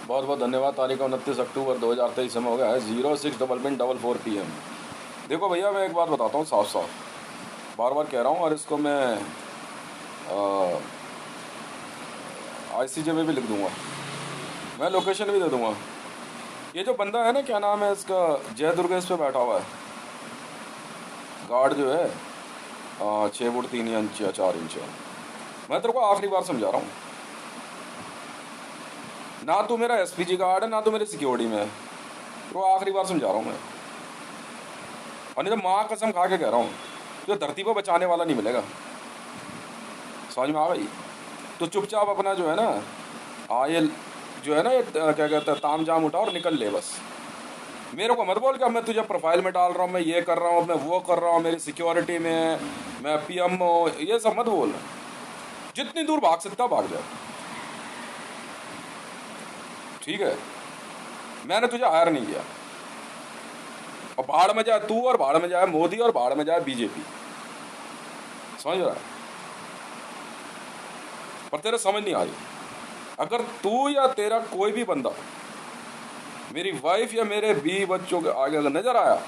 बहुत बहुत धन्यवाद। तारीख 29 अक्टूबर 2023, समय हो गया है 06:44 PM। देखो भैया, मैं एक बात बताता हूँ साफ साफ, बार बार कह रहा हूँ, और इसको मैं ICJ में भी लिख दूंगा, मैं लोकेशन भी दे दूंगा। ये जो बंदा है ना, क्या नाम है इसका, जय दुर्गेश पे बैठा हुआ है गार्ड जो है, 6 फुट 3 इंच या 4 इंच है। मैं तेरे को आखिरी बार समझा रहा हूँ, ना तू मेरा SPG गार्ड है, ना तू मेरे सिक्योरिटी में है। तो आखिरी बार समझा रहा हूँ मैं, और नहीं तो माँ कसम खा के कह रहा हूँ, जो धरती पर बचाने वाला नहीं मिलेगा। समझ में आ गई? तो चुपचाप अपना जो है ना, ये जो है ना, ये क्या कहते हैं, ताम जाम उठा और निकल ले बस। मेरे को मत बोल कि अब मैं तुझे प्रोफाइल में डाल रहा हूँ, मैं ये कर रहा हूँ, मैं वो कर रहा हूँ, मेरी सिक्योरिटी में है, मैं PM हूँ, ये सब मत बोल। जितनी दूर भाग सकता भाग जा, ठीक है? मैंने तुझे हायर नहीं किया। और भाड़ में जाए तू, और भाड़ में जाए मोदी, और भाड़ में जाए BJP। समझ रहा है? पर तेरे समझ नहीं आ रही। अगर तू या तेरा कोई भी बंदा मेरी वाइफ या मेरे 20 बच्चों के आगे अगर नजर आया,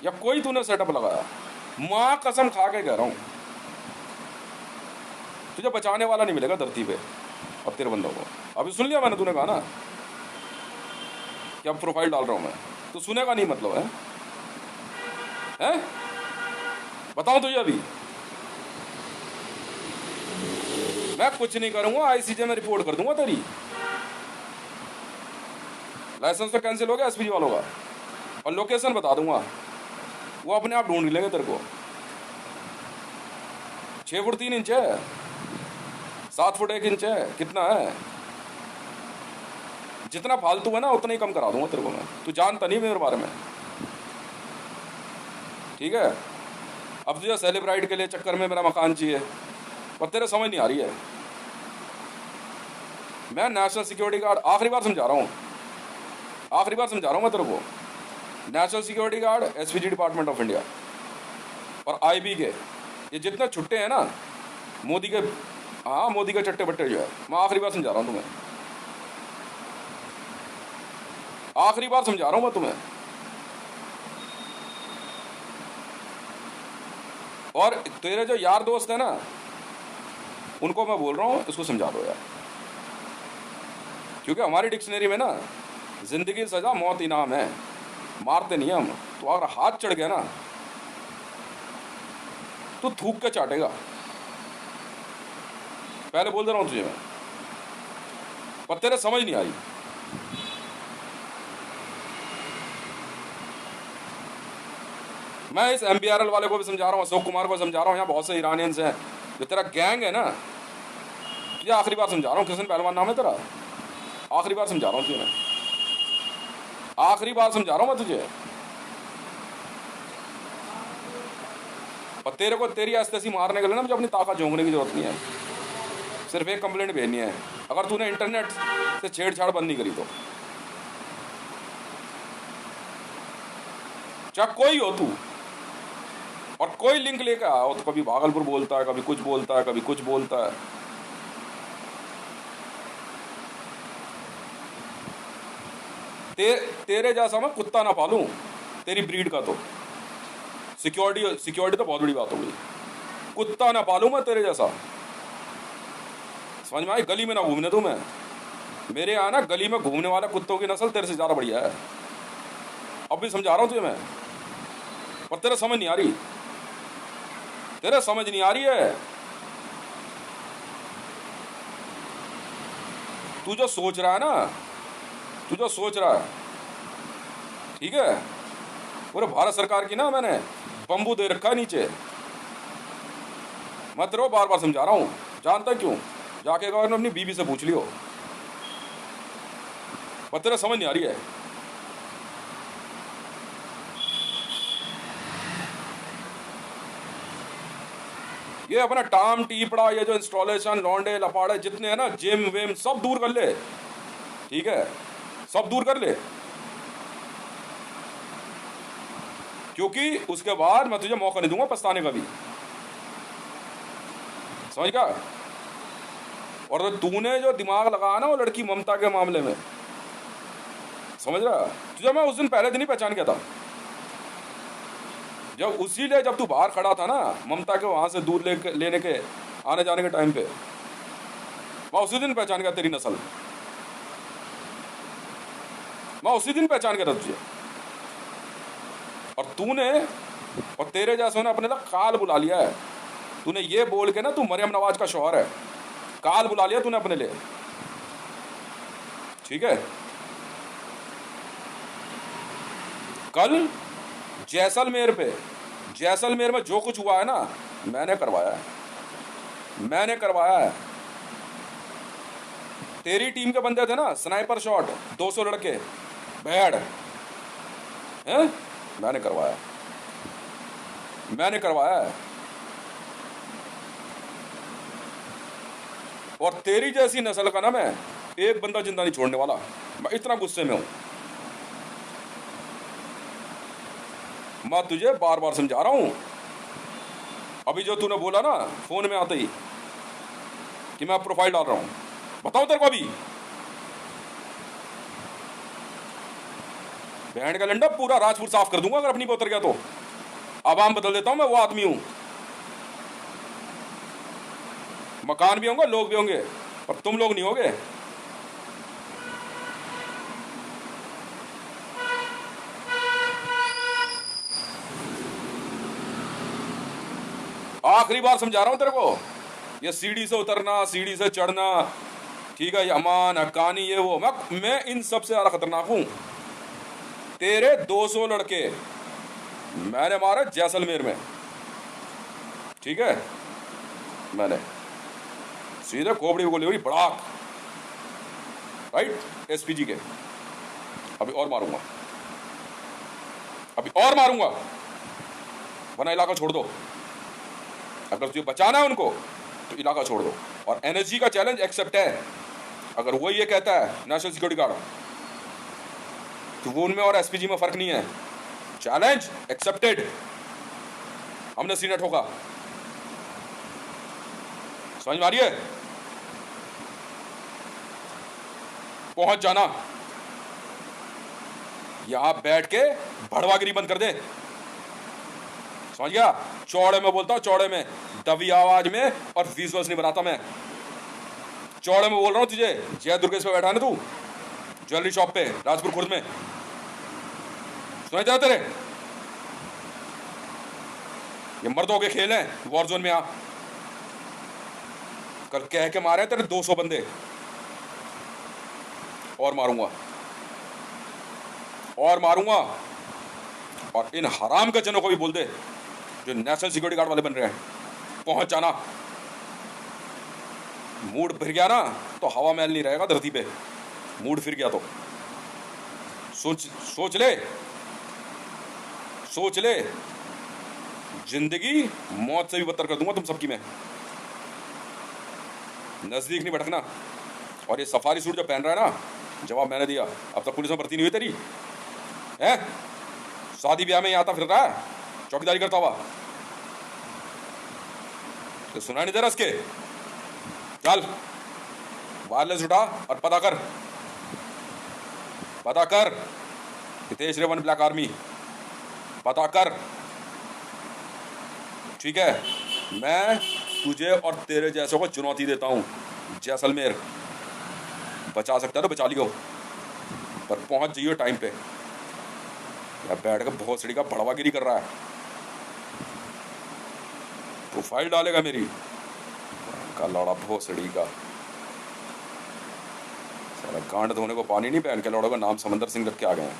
या कोई तूने सेटअप लगाया, मां कसम खा के कह रहा हूं, तुझे बचाने वाला नहीं मिलेगा धरती पे। अब तेरे बंदों को अभी सुन लिया मैंने, तूने कहा ना कि अब प्रोफाइल डाल रहा हूं मैं, तो सुनेगा नहीं मतलब है? हैं? बताऊं तुझे अभी? मैं कुछ नहीं करूंगा, ICJ में रिपोर्ट कर दूंगा तेरी। लाइसेंस तो कैंसिल हो गया SPG वालों का, और लोकेशन बता दूंगा, वो अपने आप ढूंढ लेंगे तेरे को। 6 फुट 3 इंच है, 7 फुट 1 इंच है, कितना है? जितना फालतू है ना उतना ही कम करा दूंगा तेरे को मैं। तू जानता नहीं मेरे बारे में, ठीक है? अब तुझे सेलिब्राइट के लिए चक्कर में मेरा मकान चाहिए, पर तेरे समझ नहीं आ रही है। मैं नेशनल सिक्योरिटी गार्ड, आखिरी बार समझा रहा हूँ, आखिरी बार समझा रहा हूँ मैं तेरे को। National security guard, SPG department of India और IB के ये जितने छुट्टे हैं ना, मोदी के, हाँ मोदी के चट्टे बट्टे जो है, मैं आखिरी बार समझा रहा हूँ तुम्हें, आखिरी बार समझा रहा हूँ मैं तुम्हें। और तेरे जो यार दोस्त है ना, उनको मैं बोल रहा हूँ इसको समझा दो यार, क्योंकि हमारी डिक्शनरी में ना जिंदगी सजा मौत इनाम है, मारते नहीं हम। तो अगर हाथ चढ़ गया ना तो थूक के चाटेगा। पहले बोल दे रहा हूं तुझे मैं, पर तेरे समझ नहीं आई। मैं इस MBRL वाले को भी समझा रहा हूँ, अशोक कुमार को समझा रहा हूँ, यहाँ बहुत से ईरानियंस हैं, जो तेरा गैंग है ना, तुझे आखिरी बार समझा रहा हूँ। किशन पहलवान नाम है तेरा, आखिरी बार समझा रहा हूँ तुझे मैं, आखिरी बार समझा रहा हूँ मैं तुझे। और तेरे को तेरी ऐसी मारने के लिए ना मुझे अपनी ताकत झोंकने की जरूरत नहीं है, सिर्फ एक कंप्लेंट भेजनी है, अगर तूने इंटरनेट से छेड़छाड़ बंद नहीं करी तो। चाहे कोई हो तू, और कोई लिंक लेकर आओ, तो कभी भागलपुर बोलता है, कभी कुछ बोलता है, कभी कुछ बोलता है। तेरे जैसा मैं कुत्ता ना पालूं, तेरी ब्रीड का तो सिक्योरिटी तो बहुत बड़ी बात हो गई। कुत्ता ना पालूं मैं तेरे जैसा, समझ में आई? गली में ना घूमने दूं मैं। मेरे यहाँ ना गली में घूमने वाले कुत्तों की नस्ल तेरे से ज्यादा बढ़िया है। अब भी समझा रहा हूं तुझे मैं, पर तेरे समझ नहीं आ रही, तेरे समझ नहीं आ रही है। तू जो सोच रहा है ना, तू जो सोच रहा है, ठीक है, पूरे भारत सरकार की ना मैंने बंबू दे रखा है नीचे। मैं तेरे को बार बार समझा रहा हूं, जानता क्यों? जाके गवर्नर अपनी बीवी से पूछ लियो, पर तेरे समझ नहीं आ रही है। ये अपना टाम टीपड़ा, ये जो इंस्टॉलेशन लौंडे लपाड़े जितने हैं ना, जिम विम सब दूर कर ले, ठीक है, सब दूर कर ले, क्योंकि उसके बाद मैं तुझे मौका नहीं दूंगा पछताने का भी। समझ गया? और तो तूने जो दिमाग लगाया ना वो लड़की ममता के मामले में, समझ रहा, तुझे मैं उस दिन पहले दिन ही पहचान गया था, जब उसीलिए जब तू बाहर खड़ा था ना ममता के वहां से दूध लेने के आने जाने के टाइम पे, मैं उसी दिन पहचान गया तेरी नस्ल, मैं उसी दिन पहचान गया था तुझे। और तूने और तेरे जैसों ने अपने तक काल बुला लिया है, तूने ये बोल के ना तू मरियम नवाज का शौहर है, काल बुला लिया तूने अपने लिए, ठीक है। कल जैसलमेर में जो कुछ हुआ है ना, मैंने करवाया है, मैंने करवाया है। तेरी टीम के बंदे थे ना, स्नाइपर शॉट 200 लड़के बैड हैं, मैंने करवाया, मैंने करवाया है। और तेरी जैसी नस्ल का ना मैं एक बंदा जिंदा नहीं छोड़ने वाला, मैं इतना गुस्से में हूं। मैं तुझे बार बार समझा रहा हूं, अभी जो तूने बोला ना फोन में आते ही कि मैं प्रोफाइल डाल रहा हूं, बताओ तेरे को अभी बैंड का लंडा पूरा राजपुर साफ कर दूंगा अगर अपनी पे उतर गया तो। आवाम बदल देता हूं, मैं वो आदमी हूं, मकान भी होंगे, लोग भी होंगे, पर तुम लोग नहीं होगे। आखिरी बार समझा रहा हूं तेरे को, ये सीढ़ी से उतरना, सीढ़ी से चढ़ना, ठीक है, ये अमान हक्कानी ये वो, मैं इन सबसे ज्यादा खतरनाक हूं। तेरे 200 लड़के मैंने मारे जैसलमेर में, ठीक है, मैंने सीधे खोपड़ी गोली हुई बड़ाक, राइट, एसपीजी के। अभी और मारूंगा, अभी और मारूंगा, वरना इलाका छोड़ दो। अगर तुझे बचाना है उनको तो इलाका छोड़ दो। और एनएसजी का चैलेंज एक्सेप्ट है, अगर वो ये कहता है नेशनल सिक्योरिटी गार्ड, तो वो उनमें और एसपीजी में फर्क नहीं है। चैलेंज एक्सेप्टेड, हमने सीना ठोका, समझ मारिए, पहुंच जाना, यहां बैठ के भड़वागिरी बंद कर दे, समझ गया। चौड़े में बोलता हूं, चौड़े में, दबी आवाज में, और विजुअल्स नहीं बनाता मैं, चौड़े में बोल रहा हूं तुझे। जय दुर्गेश पे बैठा ना तू ज्वेलरी शॉप पे राजपुर खुर्द में, सुनाई दे तेरे, ये मर्दों के खेल हैं, वॉर जोन में आ। कल कह के मारे तेरे 200 बंदे, और मारूंगा, और मारूंगा। और इन हराम के जनों को भी बोल दे जो नेशनल सिक्योरिटी गार्ड वाले बन रहे हैं, पहुंच जाना। मूड फिर गया ना तो हवा महल नहीं रहेगा धरती पे, मूड फिर गया तो सोच ले, सोच ले, जिंदगी मौत से भी बदतर कर दूंगा तुम सबकी मैं, नजदीक नहीं भटकना। और ये सफारी सूट जो पहन रहा है ना, जवाब मैंने दिया, अब तक पुलिस में भर्ती नहीं हुई तेरी है, शादी ब्याह में आता फिर रहा है चौकीदारी करता हुआ, तो सुना नहीं दे रहा इसके, चल वायरलेस उठा और पता कर, पता कर, हितेश रेवन ब्लैक आर्मी, पता कर, ठीक है। मैं तुझे और तेरे जैसों को चुनौती देता हूं, जैसलमेर बचा सकता है तो बचा लियो, पर पहुंच जाइयो टाइम पे। या बैठ कर भोसड़ी का भड़वागिरी कर रहा है, प्रोफाइल डालेगा मेरी का लौड़ा भोसड़ी का, सारा गांड धोने को पानी नहीं, पहन के लौड़ों का नाम समंदर सिंह रख के आ गए हैं।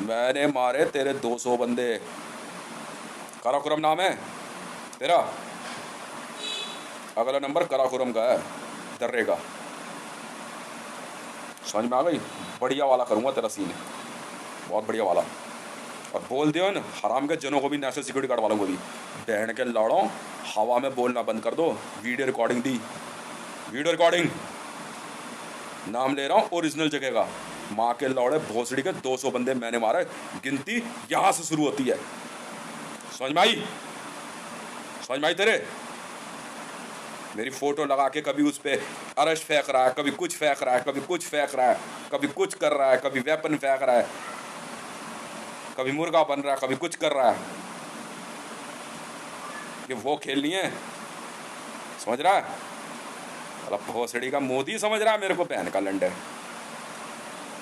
मैंने मारे तेरे 200 बंदे, काराकोरम नाम है तेरा, अगला नंबर काराकोरम का है, दर्रे का, समझ में आ गई। बढ़िया वाला करूंगा तेरा सीन, बहुत बढ़िया वाला। और बोल दियो न हराम के जनों को भी, नेशनल सिक्योरिटी गार्ड वालों को भी, बहन के लौड़ों हवा में बोलना बंद कर दो। वीडियो रिकॉर्डिंग दी, वीडियो रिकॉर्डिंग, नाम ले रहा हूँ ओरिजिनल जगह का, माँ के लौड़े भोसड़ी के 200 बंदे मैंने मारे, गिनती यहाँ से शुरू होती है, समझ में आई, समझ में आई तेरे। मेरी फोटो लगा के कभी उस पर अरेस्ट फेंक रहा है, कभी कुछ फेंक रहा है, कभी कुछ फेंक रहा है, कभी कुछ कर रहा है, कभी वेपन फेंक रहा है, कभी मुर्गा बन रहा है, कभी कुछ कर रहा है। ये वो खेलनी है, समझ रहा है? मतलब भोसड़ी का मोदी समझ रहा है मेरे को बहन का लंडे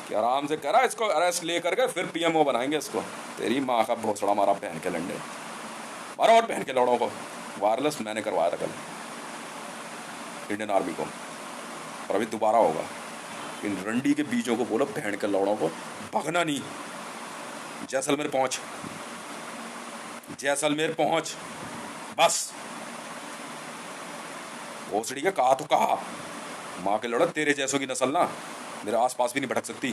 कि आराम से करा, इसको अरेस्ट ले करके फिर पीएमओ बनाएंगे इसको। तेरी माँ का भोसड़ा मारा बहन के लंडे, मारा। और बहन के लौड़ों को वायरलेस मैंने करवाया था कल इंडियन आर्मी को, और अभी दोबारा होगा। इन रंडी के बीजों को बोलो बहन के लौड़ों को भगना नहीं। जैसलमेर पहुंच, जैसलमेर पहुंच बस। भोसड़ी के कहा तो कहा, माँ के लौड़ा तेरे जैसों की नस्ल ना मेरे आसपास भी नहीं भटक सकती।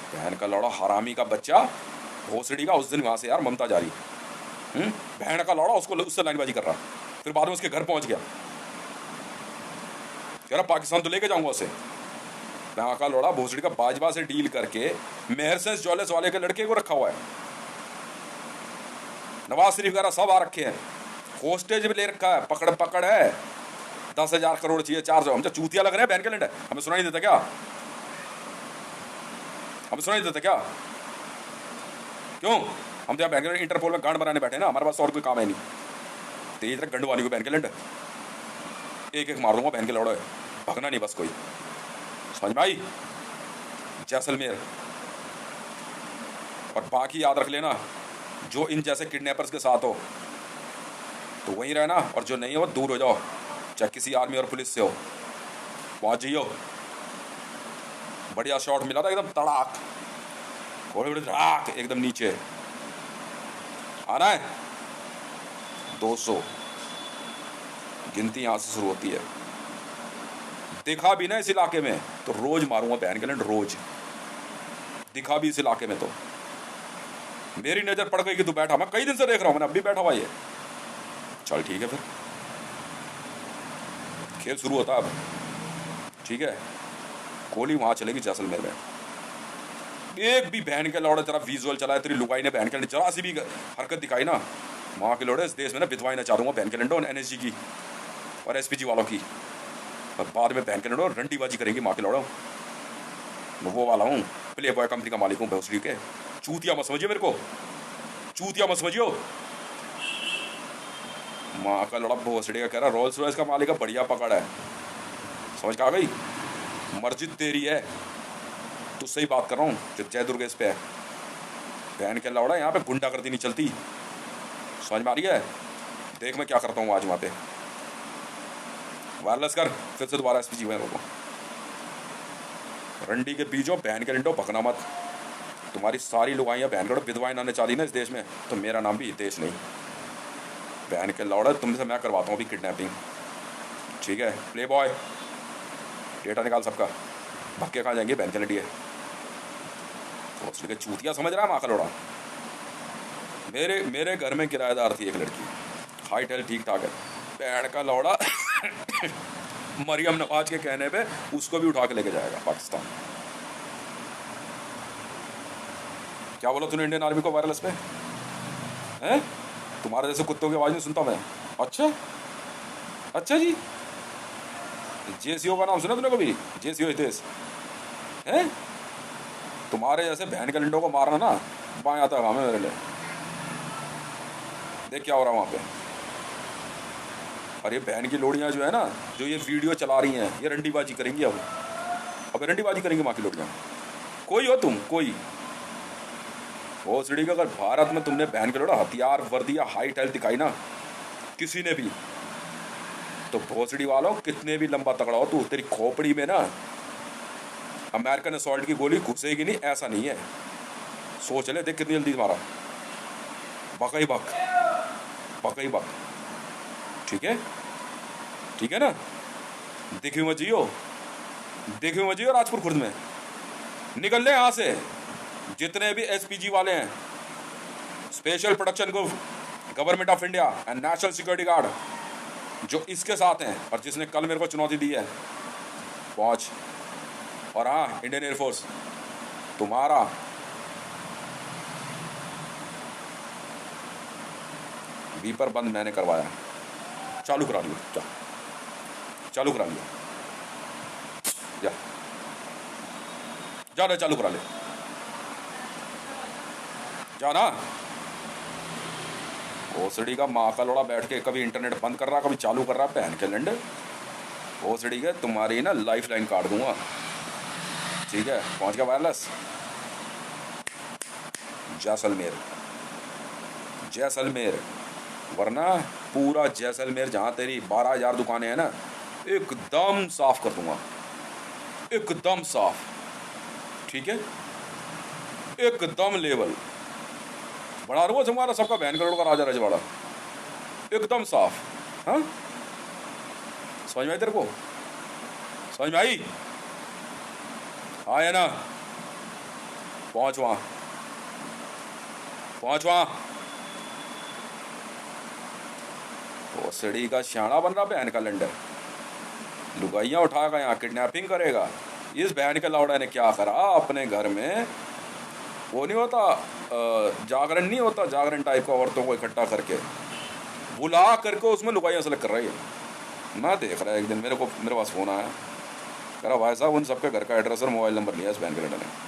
बहन का लौड़ा हरामी का बच्चा भोसड़ी का। उस दिन वहां से यार ममता जा रही, बहन का लौड़ा उसको उससे लाइनबाजी कर रहा, फिर बाद में उसके घर पहुंच गया, कह रहा पाकिस्तान तो लेके जाऊंगा उसे। बहन का लौड़ा भोसड़ी का बाजवा से डील करके मेहरसेंस ज्वेलर्स वाले के लड़के को रखा हुआ है, नवाज शरीफ वगैरह सब आ रखे हैं, होस्टेज भी ले रखा है, पकड़ पकड़ है। 10,000 करोड़ चाहिए, 400। हम तो चूतिया लग रहे हैं बहन के लंडे, हमें सुनाई देता क्या? हमें सुनाई देता क्या? क्यों? हम तो यहाँ बहन के इंटरपोल में गांड बनाने बैठे ना, हमारे पास और कोई काम है नहीं। तेज रख गंडवानी को बहन के लंडे, एक एक मार दूंगा बहन के लौड़े, भगना नहीं बस कोई, समझ में आई? जैसलमेर। और बाकी याद रख लेना, जो इन जैसे किडनैपर्स के साथ हो तो वहीं रहना, और जो नहीं हो दूर हो जाओ, चाहे किसी आर्मी और पुलिस से हो। पहुंच जाइयो। बढ़िया शॉट मिला था एकदम तड़ाक, थोड़ी बड़ी धड़ाक एकदम नीचे। आना है 200, गिनती यहां से शुरू होती है। दिखा भी ना इस इलाके में तो रोज मारूंगा बहन के लंड, रोज दिखा भी इस इलाके में तो मेरी नजर पड़ गई कि तू बैठा। मैं कई दिन से देख रहा हूं, मैंने अब भी बैठा हुआ ये। चल ठीक है, फिर खेल शुरू होता है अब, ठीक है? गोली वहां चलेगी जैसलमेर में। एक भी बहन के लौड़े तेरा विजुअल चला है, तेरी लुगाई ने बहन के लंडे जरा सी भी हरकत दिखाई ना, वहां के लौड़े इस देश में ना विधवाएं नचा दूंगा बहन के लंडो, एनएसजी की और एसपीजी वालों की। और बाद में बहन के लंडो रंडीबाजी करेंगी माँ के लौड़ो। मैं वो वाला हूँ, प्ले बॉय कंपनी का मालिक हूँ भोसड़ी के। चूतिया मत समझियो मेरे को, चूतिया मत समझियो। माँ का लड़ा भोसड़ी का कह रहा रोल्स रॉयस का मालिक है, बढ़िया पकड़ है, समझ के आ गई? मर्जी तेरी है, तुझसे ही बात कर रहा हूँ जो जय दुर्गेश पे है। बहन के लौड़ा यहाँ पे गुंडागर्दी नहीं चलती, समझ में आ रही है? देख मैं क्या करता हूँ आज वहाँ पे। वायरलेस कर फिर से दोबारा एसपीजी में रोको। रंडी के बीजों बहन के लिंडो भगना मत। तुम्हारी सारी लुगाइयाँ बहन के विधवाएं नाने चाहती ना इस देश में, तो मेरा नाम भी देश नहीं। बहन के लौड़ा तुमसे मैं करवाता हूँ अभी किडनैपिंग, ठीक है? प्ले बॉय डेटा निकाल सबका, भक्के कहाँ जाएंगे बहन के लड़िए। के चूतिया समझ रहा है माँ का लौड़ा। मेरे घर में किराएदार थी एक लड़की, हाइट है ठीक ठाक है, बहन का लौड़ा मरियम नवाज के कहने पे उसको भी उठा के लेके जाएगा पाकिस्तान। क्या बोला तूने इंडियन आर्मी को वायरलेस पे? हैं? तुम्हारे जैसे कुत्तों की आवाज नहीं सुनता मैं। अच्छा अच्छा जी, जेसीओ का नाम सुना तूने कभी? जेसीओ हितेश है? तुम्हारे जैसे बहन के लिंडों को मारना ना बाएं आता काम है मेरे लिए। देख क्या हो रहा है वहाँ पे। और ये बहन की लोड़ियाँ जो है ना, जो ये वीडियो चला रही हैं, ये रंडीबाजी करेंगी अब रंडीबाजी करेंगी माँ की लोड़ियाँ। कोई हो तुम, कोई भोसड़ी का अगर भारत में तुमने बहन के लोड़ा हथियार वर्दी या हाइट हेल्थ दिखाई ना किसी ने भी, तो भोसड़ी वालों कितने भी लंबा तगड़ा हो तू, तेरी खोपड़ी में ना अमेरिकन असॉल्ट की गोली घुसेगी नहीं, ऐसा नहीं है। सोच ले, देख कितनी जल्दी मारा, बकई बक बकई बक, ठीक है? ठीक है ना? देखियो मत जियो राजपुर खुर्द में। निकल ले यहाँ से जितने भी एसपीजी वाले हैं, special protection group, government of India and national security guard, जो इसके साथ हैं और जिसने कल मेरे को चुनौती दी है, पहुंच। और हाँ, इंडियन एयरफोर्स तुम्हारा वीपर बंद मैंने करवाया, चालू करा लियो, जा चालू करा लियो, जा जा चालू करा ले, जा ना। ओसड़ी का माँ का लोड़ा बैठ के कभी इंटरनेट बंद कर रहा, कभी चालू कर रहा, पहन के लंड। ओसड़ी के तुम्हारी ना लाइफ लाइन काट दूंगा, ठीक है। पहुंच गया वायरलेस। जैसलमेर, जैसलमेर, वरना पूरा जैसलमेर जहाँ तेरी 12,000 दुकानें हैं ना, एकदम साफ कर दूंगा, एकदम साफ, ठीक है, एकदम लेवल बना दूंगा तुम्हारा सबका, बहन करोड़ का राजा रजवाड़ा, एकदम साफ। हाँ समझ में आई तेरे को, समझ में आई? हाँ है ना, पहुंच वहां, पहुंच वहां। ओसड़ी का श्याणा बन रहा बहन का लंडर, लुगाइयाँ उठाकर यहाँ किडनैपिंग करेगा। इस बहन के लौड़ा ने क्या करा अपने घर में, वो नहीं होता जागरण, नहीं होता जागरण टाइप का, औरतों को इकट्ठा करके बुला करके उसमें लुगाइयाँ सेलेक्ट कर रही है। मैं देख रहा है, एक दिन मेरे पास फ़ोन आया, कह रहा भाई साहब उन सबके घर का एड्रेस और मोबाइल नंबर लिया इस बहन के लड़ने ने।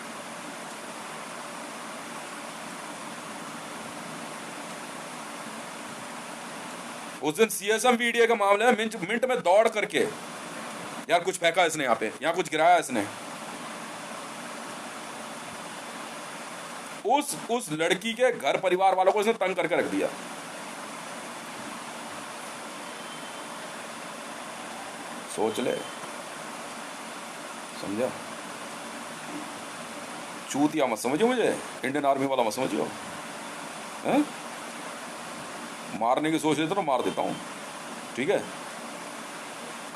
उस दिन CSM वीडियो का मामला है, मिंट में दौड़ करके यार कुछ फेंका इसने, यहाँ पे यहाँ कुछ गिराया इसने, उस लड़की के घर परिवार वालों को इसने तंग करके रख दिया। सोच ले, समझा? चूतिया मत समझो मुझे, इंडियन आर्मी वाला मत समझियो, हैं? मारने की सोच लेते तो मार देता हूँ, ठीक है।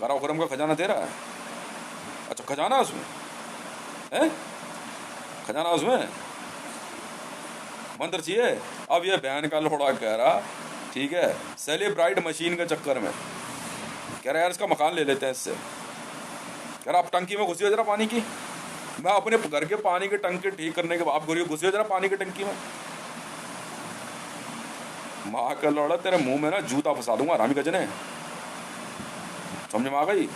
कारा खुरम का खजाना तेरा है, अच्छा खजाना उसमें है, खजाना उसमें, मंदिर चाहिए। अब ये बहन का लोड़ा कह रहा, ठीक है, सेलिब्राइट मशीन के चक्कर में कह रहा यार इसका मकान ले लेते हैं इससे, कह रहा आप टंकी में घुसिए जरा पानी की, मैं अपने घर के पानी की टंकी ठीक करने के बाद घुसिए जरा पानी की टंकी में। माँ का लौड़ा तेरे मुंह में ना जूता फंसा दूंगा रामी गजने, समझ में आ गई?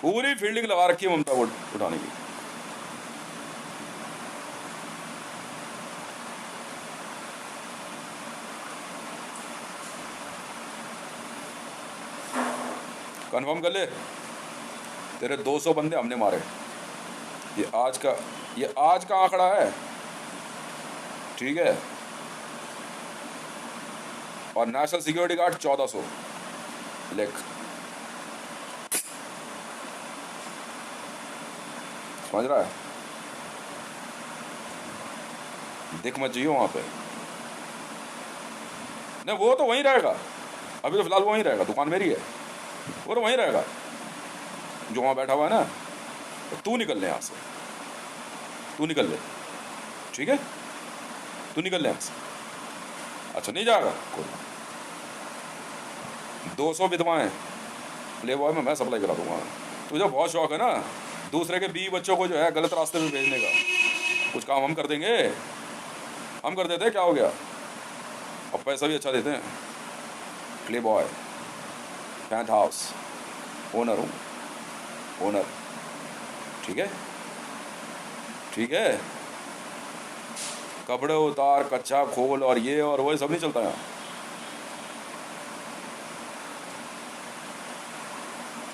पूरी फील्डिंग लगा रखी है ममता को उठाने की। कंफर्म कर ले, तेरे 200 बंदे हमने मारे, ये आज का आंकड़ा है, ठीक है। और नेशनल सिक्योरिटी गार्ड 1400, लिख, समझ रहा है? दिख मत जाइयो वहां पे, नहीं वो तो वहीं रहेगा, अभी तो फिलहाल वो वहीं रहेगा, दुकान मेरी है, वो तो वहीं रहेगा जो वहां बैठा हुआ है ना। तो तू निकल ले यहाँ से, तू निकल ले, ठीक है, तू निकल ले यहाँ से। अच्छा नहीं जाएगा कोई, 200 विधवाएं प्ले बॉय में मैं सप्लाई करा दूंगा। तुझे बहुत शौक है ना दूसरे के 20 बच्चों को जो है गलत रास्ते में भेजने का, कुछ काम हम कर देंगे, हम कर देते हैं, क्या हो गया, अब पैसा भी अच्छा देते हैं। Play boy, paint house, owner हूँ, ओनर, ठीक है, ठीक है। कपड़े उतार, कच्चा खोल और ये और वो सब नहीं चलता यहाँ।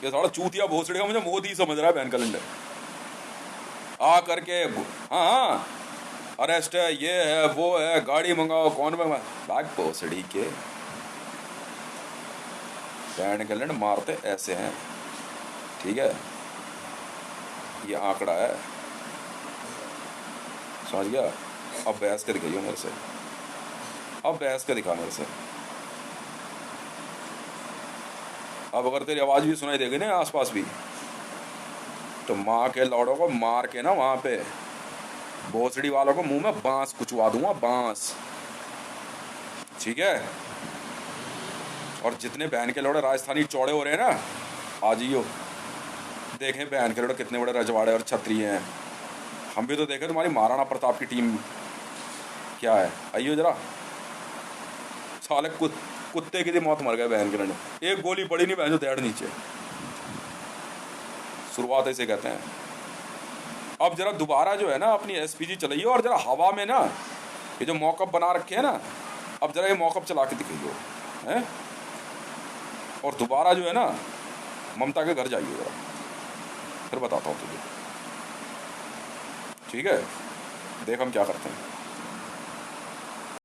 ये सारा चूतिया भोसड़ी का मुझे मोदी समझ रहा है बहन कैलेंडर, आ करके हाँ हाँ अरेस्ट है, ये है वो है, गाड़ी मंगाओ, कौन में बैग भोसड़ी के बहन कैलेंडर मारते ऐसे हैं, ठीक है। ये आंकड़ा है, समझ गया? अब बहस के दिखाइयो मेरे से, अब बहस के दिखा मेरे से। अब अगर तेरी आवाज़ भी सुनाई देगी ना आसपास भी, तो माँ के लौड़ों को मार के ना वहाँ पे भोसड़ी वालों को मुंह में बांस कुचवा दूंगा, बांस, ठीक है। और जितने बहन के लौड़े राजस्थानी चौड़े हो रहे हैं ना, आ जाइयो, देखें बहन के लौड़े कितने बड़े रजवाड़े और छत्री हैं। हम भी तो देखें तुम्हारी महाराणा प्रताप की टीम क्या है, आइयो जरा। साले कुत्ते की दी मौत मर गए बहन के रंड, एक गोली पड़ी नहीं बहन जो धैड़ नीचे। शुरुआत ऐसे कहते हैं। अब जरा दोबारा जो है ना अपनी एसपीजी चलाइए और जरा हवा में ना ये जो मॉकअप बना रखे हैं ना, अब जरा ये मॉकअप चला के दिखाइए हैं, और दोबारा जो है ना ममता के घर जाइए जरा, फिर बताता हूँ तुझे। ठीक है, देख हम क्या करते हैं।